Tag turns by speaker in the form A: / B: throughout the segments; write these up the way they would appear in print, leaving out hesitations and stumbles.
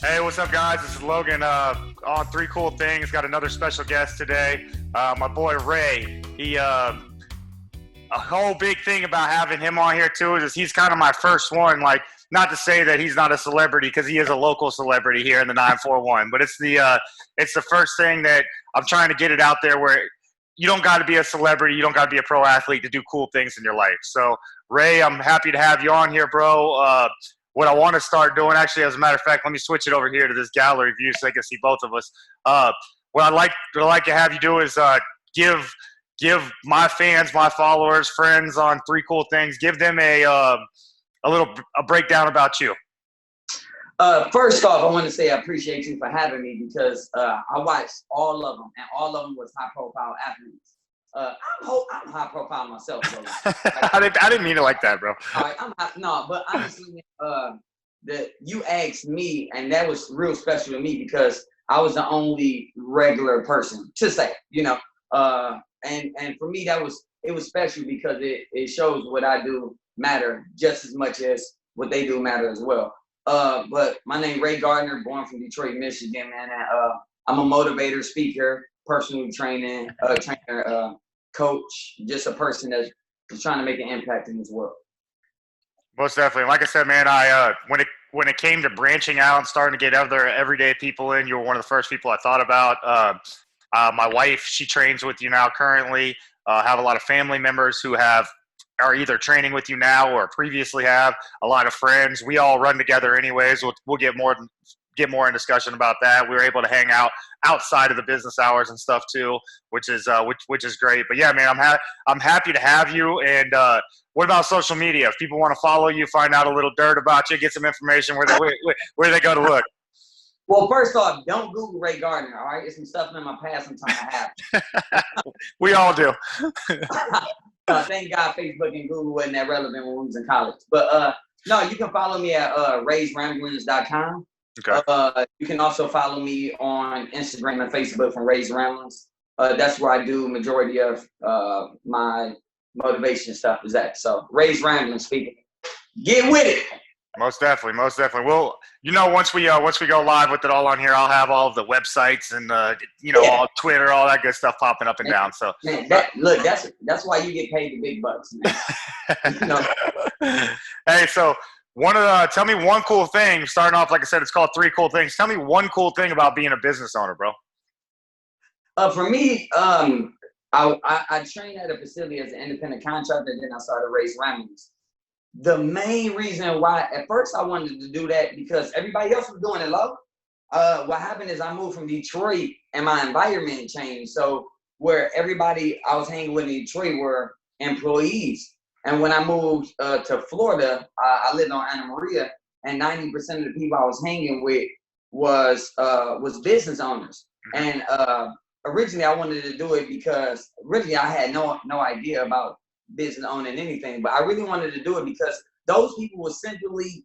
A: Hey, what's up, guys? This is Logan on Three Cool Things. Got another special guest today. My boy Ray. A whole big thing about having him on here too is he's kind of my first one. Like, not to say that he's not a celebrity because he is a local celebrity here in the 941, but it's the first thing that I'm trying to get it out there where you don't got to be a celebrity, you don't got to be a pro athlete to do cool things in your life. So, Ray, I'm happy to have you on here, bro. What I want to start doing, actually, as a matter of fact, let me switch it over here to this gallery view so they can see both of us. What I'd like to have you do is give my fans, my followers, friends on Three Cool Things, give them a breakdown about you.
B: First off, I want to say I appreciate you for having me because I watched all of them, and all of them was high-profile athletes. I'm high-profile myself, bro. Like,
A: I didn't mean it like that, bro.
B: all right, but honestly, that you asked me, and that was real special to me because I was the only regular person to say, and for me it was special because it shows what I do matter just as much as what they do matter as well. But my name Ray Gardner, born from Detroit, Michigan, man. And, I'm a motivator, speaker, personal trainer, coach, just a person that's trying to make an impact in this world.
A: Most definitely. Like I said, man, I when it came to branching out and starting to get other everyday people in, you were one of the first people I thought about. My wife, she trains with you now currently. Have a lot of family members who are either training with you now or previously have. A lot of friends. We all run together anyways. We'll get more in discussion about that. We were able to hang out outside of the business hours and stuff too, which is great. But yeah, man, I'm happy to have you. And what about social media? If people want to follow you, find out a little dirt about you, get some information, where they go to look?
B: Well, first off, don't Google Ray Gardner, all right? There's some stuff in my past I'm trying to have.
A: We all do.
B: Thank God Facebook and Google wasn't that relevant when we was in college. But no, you can follow me at raysramblings.com.
A: Okay.
B: You can also follow me on Instagram and Facebook from Raise Ramblings. That's where I do majority of my motivation stuff is at. So Raise Ramblings, people. Get with it.
A: Most definitely. Well, once we go live with it all on here, I'll have all of the websites and all Twitter, all that good stuff popping up and down. So
B: man, that's why you get paid the big bucks, man.
A: Hey, so tell me one cool thing. Starting off, like I said, it's called Three Cool Things. Tell me one cool thing about being a business owner, bro.
B: For me, I trained at a facility as an independent contractor, and then I started Raise Ramblings. The main reason why, at first I wanted to do that because everybody else was doing it low. What happened is I moved from Detroit and my environment changed. So where everybody I was hanging with in Detroit were employees. And when I moved to Florida, I lived on Anna Maria, and 90% of the people I was hanging with was business owners. And originally I wanted to do it because really I had no idea about business owning anything, but I really wanted to do it because those people were simply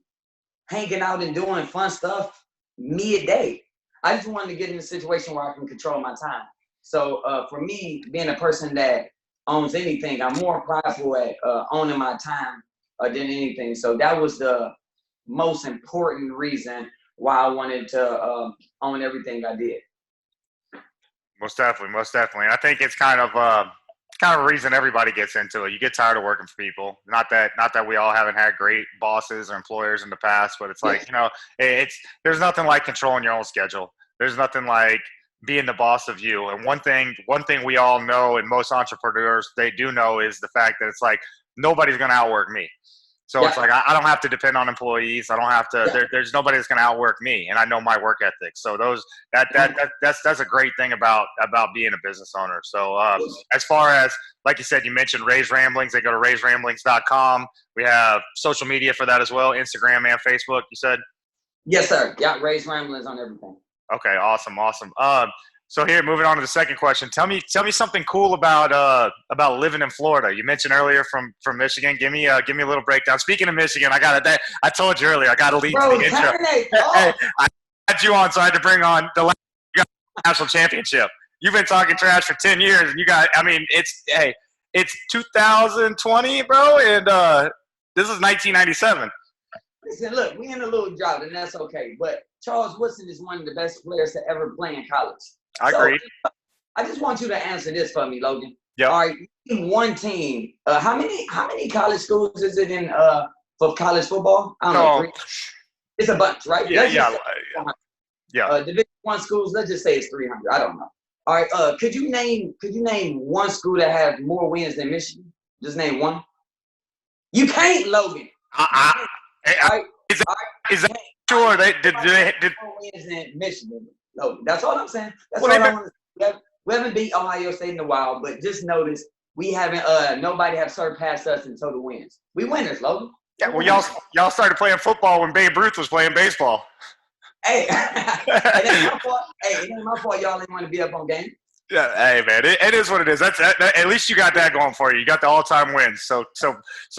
B: hanging out and doing fun stuff midday. I just wanted to get in a situation where I can control my time. So for me, being a person that owns anything, I'm more prideful at owning my time than anything. So that was the most important reason why I wanted to own everything I did.
A: Most definitely. And I think it's kind of a reason everybody gets into it. You get tired of working for people. Not that we all haven't had great bosses or employers in the past, but it's like, there's nothing like controlling your own schedule. There's nothing like being the boss of you. And one thing we all know, and most entrepreneurs, they do know, is the fact that it's like, nobody's going to outwork me. So it's like, I don't have to depend on employees. I don't have to, there's nobody that's going to outwork me. And I know my work ethic. So that's a great thing about being a business owner. So as far as, like you said, you mentioned Raise Ramblings, they go to raiseramblings.com. We have social media for that as well. Instagram and Facebook, you said?
B: Yes, sir. Yeah. Raise Ramblings on everything.
A: Okay. Awesome. So here, moving on to the second question. Tell me something cool about living in Florida. You mentioned earlier from Michigan. Give me a little breakdown. Speaking of Michigan, I told you earlier, I got to lead to the intro. Hey, I had you on, so I had to bring on the national championship. You've been talking trash for 10 years, and it's 2020, bro, and this is 1997.
B: Listen, look, we in a little drought, and that's okay. But Charles Woodson is one of the best players to ever play in college.
A: I agree.
B: I just want you to answer this for me, Logan.
A: Yeah.
B: All right, one team. How many college schools is it in for college football? I don't know. 3? It's a bunch, right?
A: Yeah.
B: Division I schools. Let's just say it's 300. I don't know. All right. Could you name one school that has more wins than Michigan? Just name one. You can't, Logan.
A: Is that sure? They did
B: more wins than Michigan. Logan. That's all I'm saying. That's all I want to say. We haven't beat Ohio State in a while, but just notice we haven't. Nobody have surpassed us in total wins. We winners, Logan.
A: Yeah. Well, y'all started playing football when Babe Ruth was playing baseball.
B: Hey, it ain't my fault. Hey, it ain't my fault. Y'all didn't want to be up on game.
A: Yeah, hey man, it is what it is. That's at least you got that going for you. You got the all-time wins. So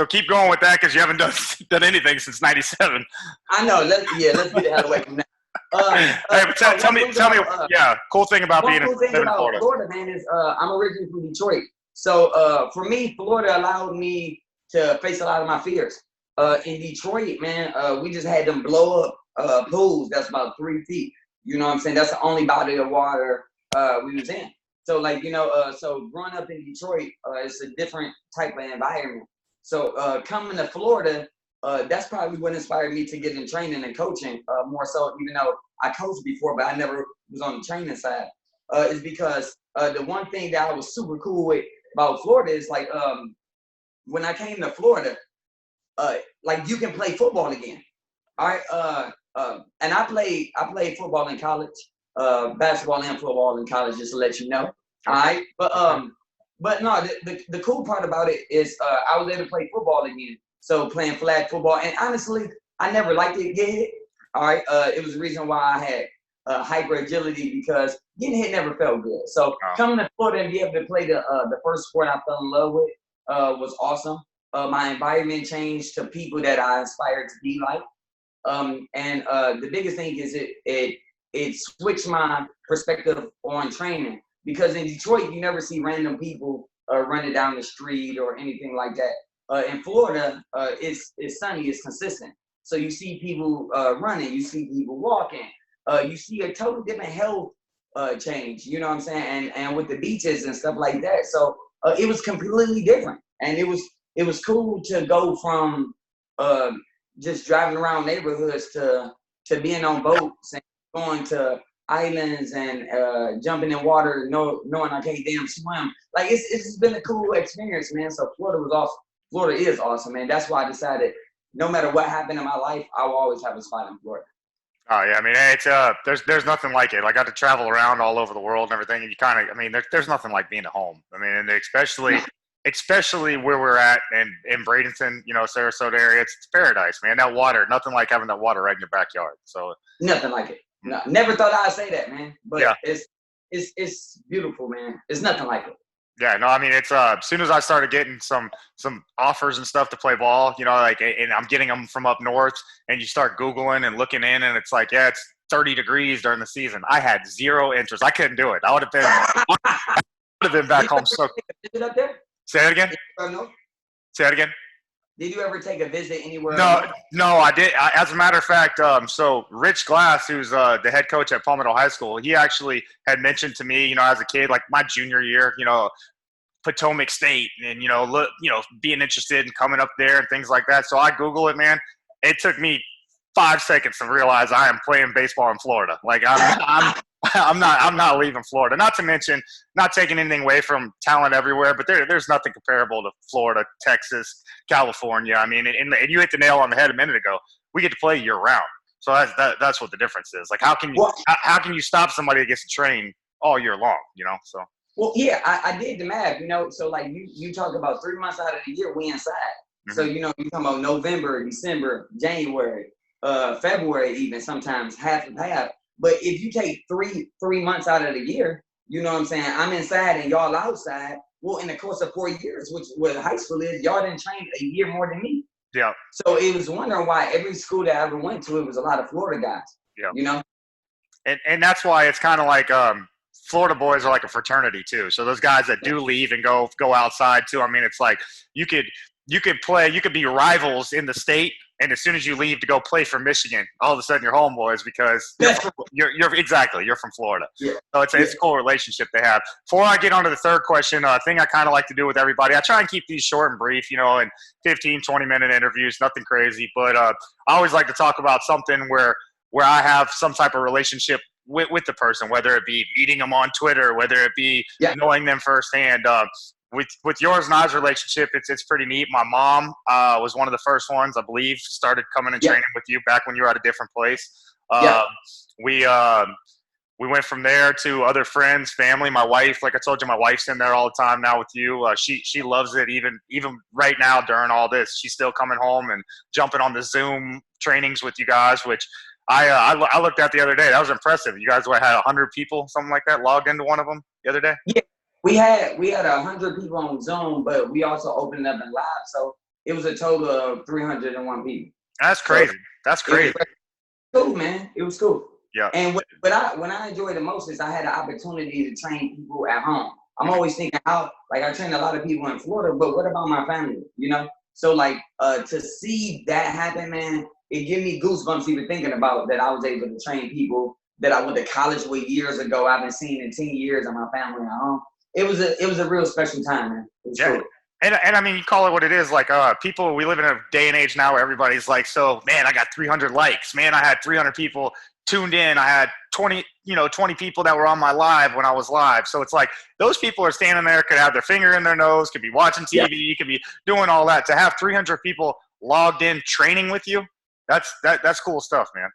A: keep going with that because you haven't done anything since '97.
B: I know. Let's get the hell away from that.
A: Hey, but tell me. Cool thing about being in Florida.
B: Florida, man, is I'm originally from Detroit. So for me, Florida allowed me to face a lot of my fears. In Detroit, man, we just had them blow up pools that's about 3 feet. You know what I'm saying? That's the only body of water we was in. So like, so growing up in Detroit, it's a different type of environment. So coming to Florida, that's probably what inspired me to get in training and coaching more so, even though I coached before, but I never was on the training side, is because the one thing that I was super cool with about Florida is like, when I came to Florida, like you can play football again. All right. And I played football in college, basketball and football in college, just to let you know. All right. But no, the cool part about it is I was able to play football again. So playing flag football, and honestly, I never liked to get hit. All right. It was the reason why I had hyper agility because getting hit never felt good. So coming to Florida and be able to play the first sport I fell in love with was awesome. My environment changed to people that I aspired to be like. And the biggest thing is it switched my perspective on training because in Detroit, you never see random people running down the street or anything like that. In Florida, it's sunny, it's consistent. So you see people running, you see people walking, you see a totally different health change, you know what I'm saying? And with the beaches and stuff like that. So it was completely different. And it was cool to go from just driving around neighborhoods to being on boats and going to islands and jumping in water, knowing I can't damn swim. Like it's been a cool experience, man. So Florida was awesome. Florida is awesome, man. That's why I decided no matter what happened in my life, I will always have a spot in Florida.
A: Oh yeah, I mean, it's there's nothing like it. Like, I got to travel around all over the world and everything, and you kind of, I mean, there's nothing like being at home. I mean, and especially where we're at in Bradenton, Sarasota area, it's paradise, man. That water, nothing like having that water right in your backyard. So
B: nothing like it. No, never thought I'd say that, man. But
A: yeah.
B: It's beautiful, man. It's nothing like it.
A: Yeah, no, I mean, it's as soon as I started getting some offers and stuff to play ball, like, and I'm getting them from up north, and you start Googling and looking in, and it's like, yeah, it's 30 degrees during the season. I had zero interest. I couldn't do it. I would have been back home. So
B: up there?
A: Say that again. Say that again.
B: Did you ever take a visit anywhere?
A: No, I did. As a matter of fact, so Rich Glass, who's the head coach at Palmetto High School, he actually had mentioned to me, as a kid, like my junior year, Potomac State, and being interested in coming up there and things like that. So I Google it, man. It took me 5 seconds to realize I am playing baseball in Florida. Like I'm not leaving Florida. Not to mention, not taking anything away from talent everywhere, but there's nothing comparable to Florida, Texas, California. I mean, and you hit the nail on the head a minute ago. We get to play year round, so that's what the difference is. Like, how can you stop somebody that gets to train all year long? So.
B: Well, yeah, I did the math. So like you talk about 3 months out of the year we inside. Mm-hmm. So you talking about November, December, January, February, even sometimes half and half. But if you take three months out of the year, you know what I'm saying? I'm inside and y'all outside. Well, in the course of 4 years, which what high school is, y'all didn't train a year more than me.
A: Yeah.
B: So it was wondering why every school that I ever went to, it was a lot of Florida guys. Yeah.
A: And that's why it's kind of like Florida boys are like a fraternity too. So those guys that do leave and go outside too. I mean, it's like you could you could be rivals in the state, and as soon as you leave to go play for Michigan, all of a sudden you're homeboys because you're from Florida.
B: Yeah.
A: So it's a cool relationship they have. Before I get on to the third question, thing I kind of like to do with everybody, I try and keep these short and brief, and 15, 20-minute interviews, nothing crazy. But I always like to talk about something where I have some type of relationship with the person, whether it be meeting them on Twitter, whether it be knowing them firsthand. With yours and I's relationship, it's pretty neat. My mom was one of the first ones, I believe, started coming and training with you back when you were at a different place. We went from there to other friends, family. My wife, like I told you, my wife's in there all the time now with you. She loves it. Even right now during all this, she's still coming home and jumping on the Zoom trainings with you guys, which I looked at the other day. That was impressive. You guys had 100 people, something like that, logged into one of them the other day?
B: Yeah. We had 100 people on Zoom, but we also opened up in live, so it was a total of 301 people.
A: That's crazy.
B: So
A: that's crazy.
B: Cool, man. It was cool.
A: Yeah.
B: And what I enjoyed the most is I had the opportunity to train people at home. I'm always thinking I trained a lot of people in Florida, but what about my family? So to see that happen, man, it gave me goosebumps even thinking about that. I was able to train people that I went to college with years ago. I've been seeing in 10 years of my family at home. It was a real special time, man. It was cool.
A: And I mean, you call it what it is. People, we live in a day and age now where everybody's like, so man, I got 300 likes. Man, I had 300 people tuned in. I had 20 people that were on my live when I was live. So it's like those people are standing there, could have their finger in their nose, could be watching TV, could be doing all that. To have 300 people logged in training with you, that's cool stuff, man.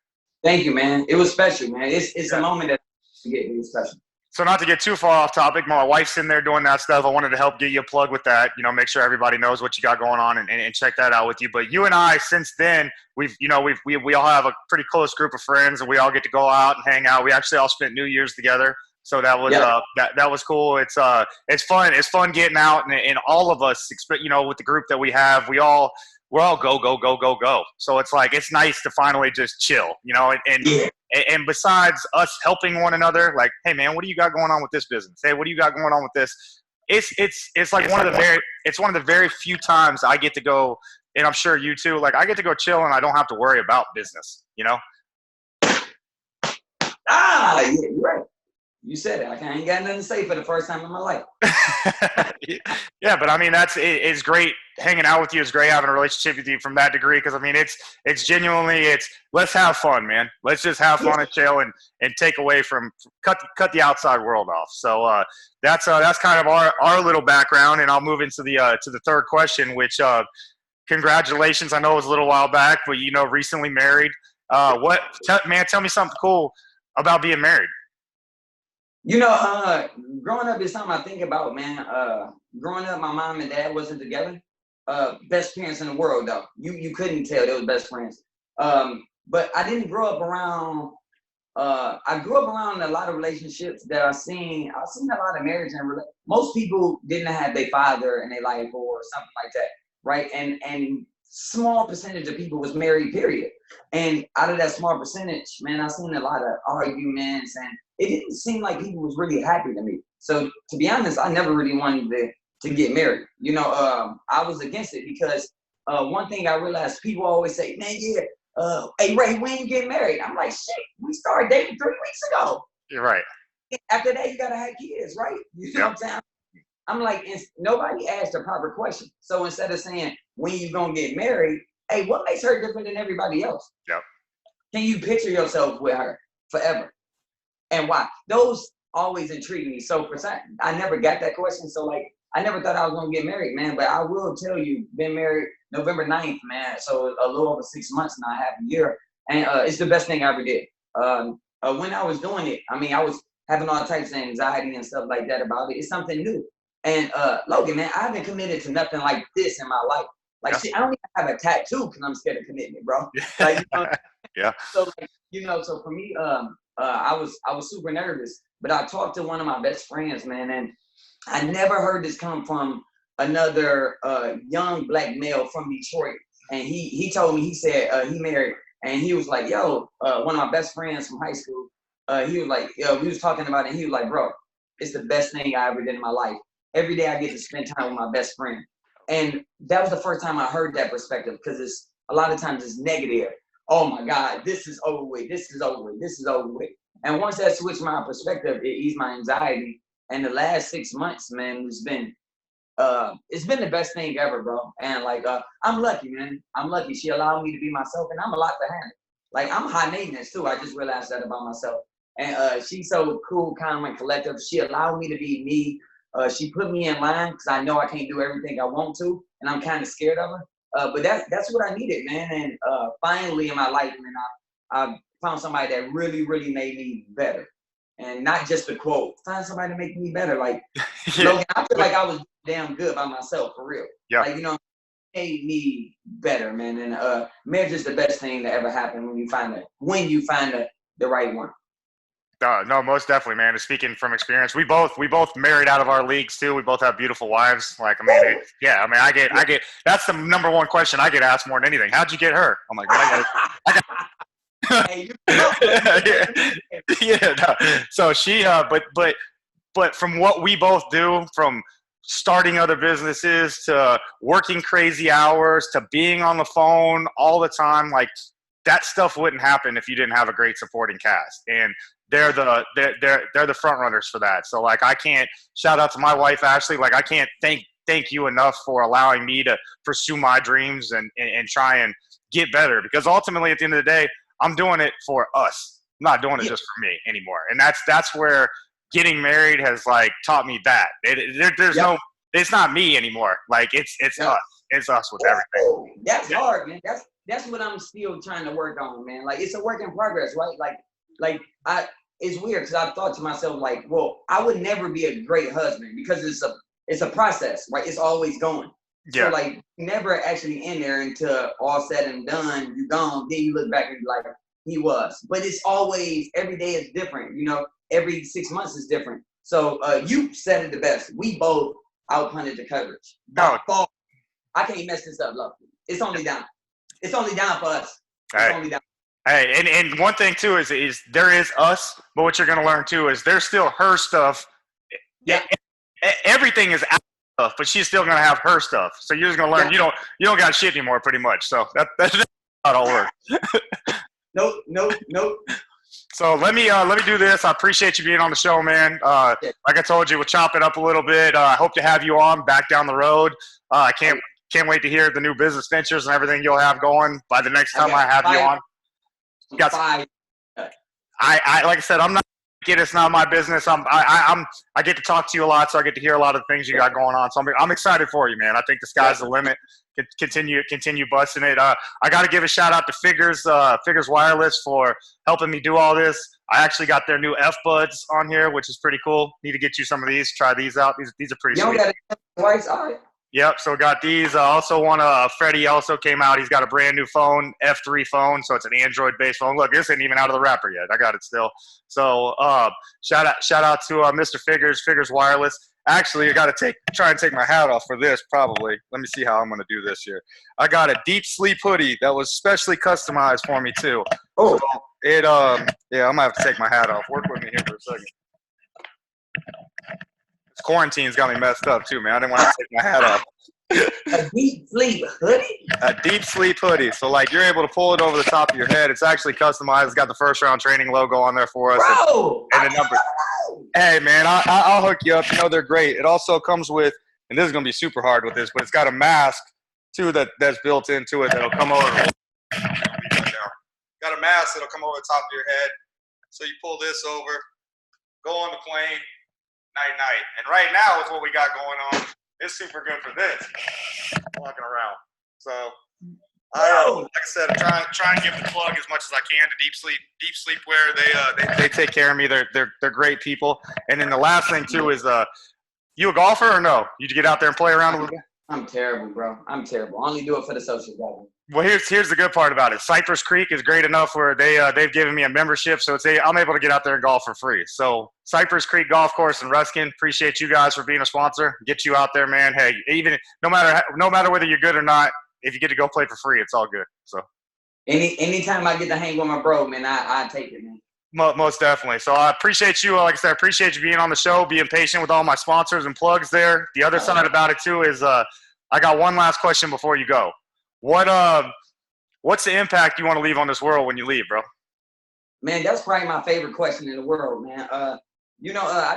B: Thank you, man. It was special, man. It's a moment that it was special.
A: So not to get too far off topic, my wife's in there doing that stuff. I wanted to help get you a plug with that, make sure everybody knows what you got going on and check that out with you. But you and I, since then, we all have a pretty close group of friends, and we all get to go out and hang out. We actually all spent New Year's together. So that was that was cool. It's fun. It's fun getting out, and all of us, with the group that we have, we're all go. So it's like it's nice to finally just chill, and besides us helping one another, like, hey man, what do you got going on with this business? Hey, what do you got going on with this? It's one of the very few times I get to go, and I'm sure you too. Like I get to go chill, and I don't have to worry about business.
B: Yeah, you're right. You said it. I ain't got nothing to say for the first time in my life.
A: Yeah, but I mean, it's great hanging out with you. It's great having a relationship with you from that degree, because I mean, it's genuinely let's have fun, man. Let's just have fun and chill and take away from cut the outside world off. So that's kind of our little background, and I'll move into the third question, which congratulations. I know it was a little while back, but recently married. Tell me something cool about being married.
B: Growing up is something I think about, man. Growing up, my mom and dad wasn't together. Best parents in the world, though. You couldn't tell they were best friends. But I didn't grow up around. I grew up around a lot of relationships that I've seen a lot of marriage and most people didn't have their father in their life or something like that, right? And small percentage of people was married, period. And out of that small percentage, man, I've seen a lot of arguments, and it didn't seem like people was really happy to me. So to be honest, I never really wanted to get married. I was against it because one thing I realized, people always say, man, hey Ray, when you get married? I'm like, shit, we started dating 3 weeks ago.
A: You're right.
B: After that, you gotta have kids, right? You know what I'm saying? I'm like, nobody asked a proper question. So instead of saying, when you gonna get married, hey, what makes her different than everybody else?
A: Yep.
B: Can you picture yourself with her forever? And why? Those always intrigue me. So I never got that question. So I never thought I was gonna get married, man. But I will tell you, been married November 9th, man. So a little over 6 months now, half a year. And it's the best thing I ever did. When I was doing it, I mean, I was having all types of anxiety and stuff like that about it. It's something new. And Logan, man, I haven't committed to nothing like this in my life. Shit, I don't even have a tattoo because I'm scared of commitment, bro.
A: Yeah.
B: So so for me, I was super nervous, but I talked to one of my best friends, man, and I never heard this come from another young black male from Detroit. And he told me, he said he married, and he was like, yo, one of my best friends from high school, he was like, we was talking about it, and he was like, bro, it's the best thing I ever did in my life. Every day I get to spend time with my best friend. And that was the first time I heard that perspective, because it's a lot of times it's negative. Oh my God, this is over with. This is over with. This is over with. And once that switched my perspective, it eased my anxiety. And the last 6 months, man, it's been the best thing ever, bro. And like, I'm lucky, man. I'm lucky. She allowed me to be myself, and I'm a lot to handle. Like, I'm high maintenance too. I just realized that about myself. And she's so cool, calm, and collective. She allowed me to be me. She put me in line, because I know I can't do everything I want to, and I'm kind of scared of her. But that's what I needed, man. And finally in my life, man, I found somebody that really, really made me better. And not just a quote. Find somebody to make me better. Like, Logan, I feel like I was damn good by myself, for real.
A: Yeah.
B: Like, made me better, man. And marriage is the best thing that ever happened when you find the right one.
A: No, most definitely, man. Speaking from experience, we both married out of our leagues too. We both have beautiful wives. Like, I mean, I get that's the number one question I get asked more than anything. How'd you get her? I'm like, I got.
B: Hey,
A: yeah. No. So she, but from what we both do, from starting other businesses to working crazy hours to being on the phone all the time, like that stuff wouldn't happen if you didn't have a great supporting cast. And they're the front runners for that. So like, I can't shout out to my wife, Ashley. Like, I can't thank you enough for allowing me to pursue my dreams and try and get better, because ultimately at the end of the day, I'm doing it for us. I'm not doing it just for me anymore. And that's where getting married has like taught me that it's not me anymore. Like it's us. It's us with everything.
B: That's hard, man. That's what I'm still trying to work on, man. Like, it's a work in progress, right? It's weird, because I've thought to myself, like, well, I would never be a great husband, because it's a process, right? It's always going.
A: Yeah.
B: So like, never actually in there until all said and done, you gone. Then you look back and be like, he was. But it's always, every day is different. Every 6 months is different. So you said it the best. We both outpunted the coverage.
A: No.
B: I can't mess this up, love. It's only down. It's only down for us.
A: It's
B: only down.
A: Hey, and one thing too is there is us, but what you're gonna learn too is there's still her stuff.
B: Yeah.
A: Everything is out stuff, but she's still gonna have her stuff. So you're just gonna learn you don't got shit anymore, pretty much. So that's how it all works.
B: Nope.
A: So let me do this. I appreciate you being on the show, man. Like I told you, we'll chop it up a little bit. I hope to have you on back down the road. I can't wait to hear the new business ventures and everything you'll have going by the next time I have you on. I like I said, I'm not. It's not my business. I get to talk to you a lot, so I get to hear a lot of things you got going on. So I'm excited for you, man. I think the sky's the limit. Continue busting it. I got to give a shout out to Figures Wireless for helping me do all this. I actually got their new F buds on here, which is pretty cool. Need to get you some of these. Try these out. These are pretty sweet.
B: Twice, all right.
A: Yep, so got these. Also Freddie also came out. He's got a brand new phone, F3 phone, so it's an Android-based phone. Look, this isn't even out of the wrapper yet. I got it still. So shout out to Mr. Figures Wireless. Actually, I got to try and take my hat off for this probably. Let me see how I'm going to do this here. I got a deep sleep hoodie that was specially customized for me too.
B: Oh.
A: So it I'm going to have to take my hat off. Work with me here for a second. This quarantine's got me messed up too, man. I didn't want to take my hat off.
B: A deep sleep hoodie?
A: A deep sleep hoodie. So, like, you're able to pull it over the top of your head. It's actually customized. It's got the First Round Training logo on there for us.
B: Bro,
A: and the number. Hey, man, I'll hook you up. They're great. It also comes with, and this is going to be super hard with this, but it's got a mask, too, that's built into it that'll come over. Got a mask that'll come over the top of your head. So you pull this over, go on the plane, night. And right now, with what we got going on, it's super good for this, walking around. So, like I said, I'm trying to give the plug as much as I can to Deep Sleepwear. They take care of me. They're great people. And then the last thing too is, you a golfer or no? You get out there and play around a little bit?
B: I'm terrible, bro. I'm terrible. I only do it for the social gathering.
A: Well, here's the good part about it. Cypress Creek is great enough where they've given me a membership, so I'm able to get out there and golf for free. So Cypress Creek Golf Course in Ruskin, appreciate you guys for being a sponsor. Get you out there, man. Hey, even no matter whether you're good or not, if you get to go play for free, it's all good. So
B: anytime I get to hang with my bro, man, I take it, man.
A: Most definitely. So I appreciate you. Like I said, I appreciate you being on the show, being patient with all my sponsors and plugs there. The other side about it too is I got one last question before you go. What what's the impact you want to leave on this world when you leave, bro?
B: Man, that's probably my favorite question in the world, man. I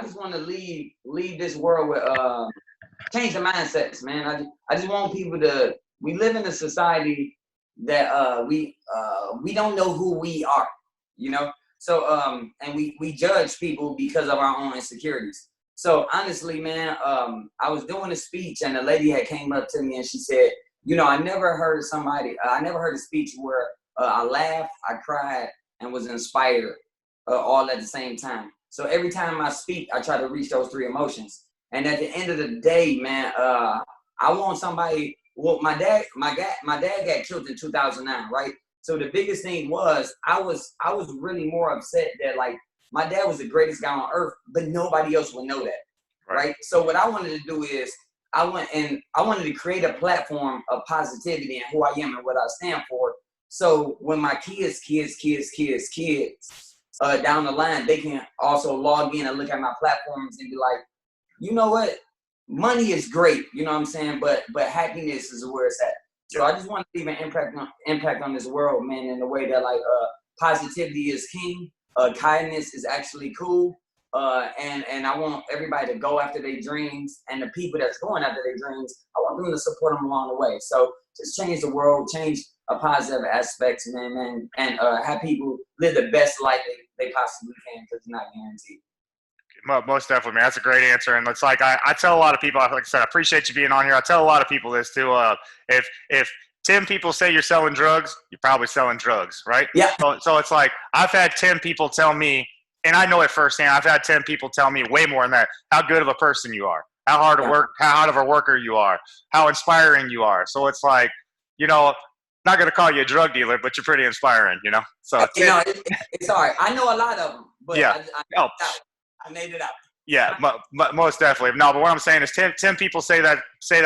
B: just want to leave this world with change the mindsets, man. I just want people to. We live in a society that we don't know who we are, you know. So and we judge people because of our own insecurities. So honestly, man, I was doing a speech and a lady had came up to me and she said, I never heard a speech where I laughed, I cried, and was inspired all at the same time. So every time I speak, I try to reach those three emotions. And at the end of the day, man, I want somebody. Well, my dad got killed in 2009, right? So the biggest thing was I was really more upset that like my dad was the greatest guy on earth, but nobody else would know that, right? So what I wanted to do is I wanted to create a platform of positivity and who I am and what I stand for. So when my kids down the line, they can also log in and look at my platforms and be like, you know what? Money is great, you know what I'm saying? But happiness is where it's at. So I just want to leave an impact on this world, man, in the way that like positivity is king, kindness is actually cool, and I want everybody to go after their dreams, and the people that's going after their dreams, I want them to support them along the way. So just change the world, change a positive aspects, man, and have people live the best life they possibly can, because it's not guaranteed.
A: Most definitely, man. That's a great answer. And it's like I tell a lot of people, like I said, I appreciate you being on here. I tell a lot of people this too. If 10 people say you're selling drugs, you're probably selling drugs, right?
B: Yeah.
A: So it's like I've had 10 people tell me, and I know it firsthand, I've had 10 people tell me way more than that, how good of a person you are, how hard of a worker you are, how inspiring you are. So it's like, not going to call you a drug dealer, but you're pretty inspiring, So
B: it's all right. I know a lot of them, but
A: yeah.
B: I made it out.
A: Yeah, most definitely. No, but what I'm saying is 10 people say that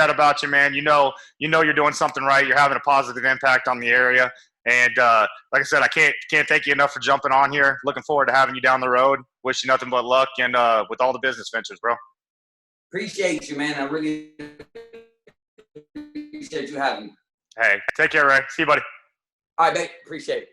A: about you, man. You know you're doing something right. You're having a positive impact on the area. And like I said, I can't thank you enough for jumping on here. Looking forward to having you down the road. Wish you nothing but luck and with all the business ventures, bro.
B: Appreciate you, man. I really appreciate you having me.
A: Hey, take care, Ray. See you, buddy.
B: All right, babe. Appreciate it.